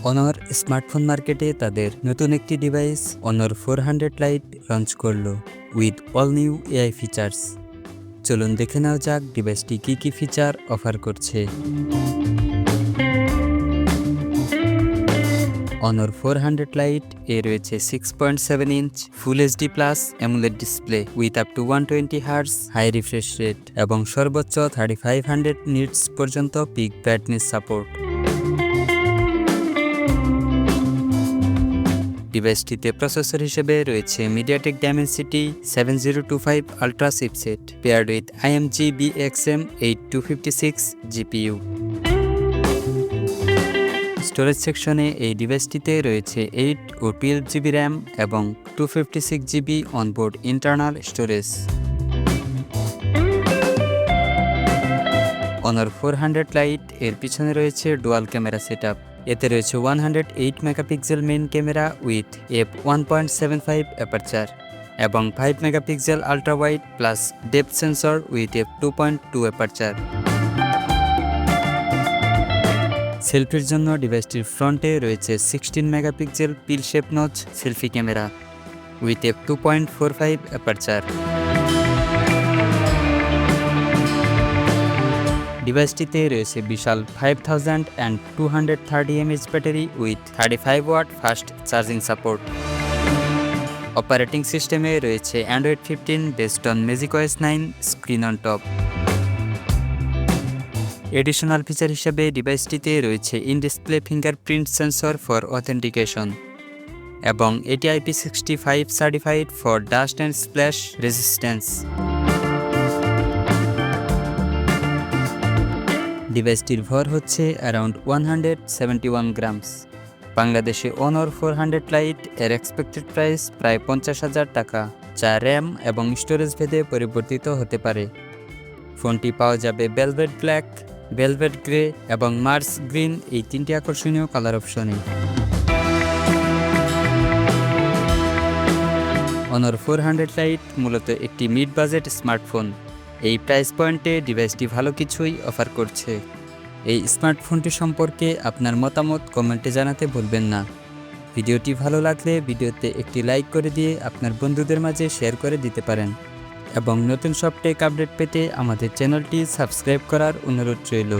অনর স্মার্টফোন মার্কেটে তাদের নতুন একটি ডিভাইস অনর 400 লাইট লঞ্চ করলো with all new AI features. চলুন দেখে নেওয়া যাক ডিভাইসটি কী কী ফিচার অফার করছে। অনর 400 লাইট এ রয়েছে 6.7 inch full HD plus AMOLED display with up to 120 hertz high refresh rate এবং সর্বোচ্চ 3500 নিটস পর্যন্ত পিক ব্রাইটনেস সাপোর্ট। ডিভাইসটিতে প্রসেসর হিসেবে রয়েছে MediaTek Dimensity 7025 ultra chipset paired with AMD BXM 8256 GPU. Storage সেকশনে এই ডিভাইসটিতে রয়েছে 8 ও 12 জিবি র্যাম এবং 256 জিবি অনবোর্ড ইন্টারনাল স্টোরেজ। অনর 400 লাইট এর পিছনে রয়েছে ডুয়াল ক্যামেরা সেটআপ। এতে রয়েছে 108 megapixel main camera with f1.75 aperture এবং 5 megapixel ultra wide plus depth sensor with f2.2 aperture. সেলফির জন্য ডিভাইসটির ফ্রন্টে রয়েছে 16 megapixel pill shape notch selfie camera with f2.45 aperture. ডিভাইসটিতে রয়েছে বিশাল 5230 mAh battery with 35 watt fast charging support. Operating সিস্টেমে রয়েছে Android 15 based on MagicOS 9 screen on top. Additional feature হিসেবে ডিভাইসটিতে রয়েছে in display fingerprint sensor for authentication এবং এটি IP65 certified for dust and splash resistance. ডিভাইসটির ভর হচ্ছে অ্যারাউন্ড 171 গ্রামস। বাংলাদেশে অনর 400 লাইট এর এক্সপেক্টেড প্রাইস প্রায় 50,000 টাকা, যা র্যাম এবং স্টোরেজ ভেদে পরিবর্তিত হতে পারে। ফোনটি পাওয়া যাবে ভেলভেট ব্ল্যাক, ভেলভেট গ্রে এবং মার্স গ্রিন এই তিনটি আকর্ষণীয় কালার অপশনে। অনর 400 লাইট মূলত একটি মিড বাজেট স্মার্টফোন। এই প্রাইস পয়েন্টে ডিভাইসটি ভালো কিছুই অফার করছে। এই স্মার্টফোনটি সম্পর্কে আপনার মতামত কমেন্টে জানাতে ভুলবেন না। ভিডিওটি ভালো লাগলে ভিডিওতে একটি লাইক করে দিয়ে আপনার বন্ধুদের মাঝে শেয়ার করে দিতে পারেন এবং নতুন সব টেক আপডেট পেতে আমাদের চ্যানেলটি সাবস্ক্রাইব করার অনুরোধ রইল।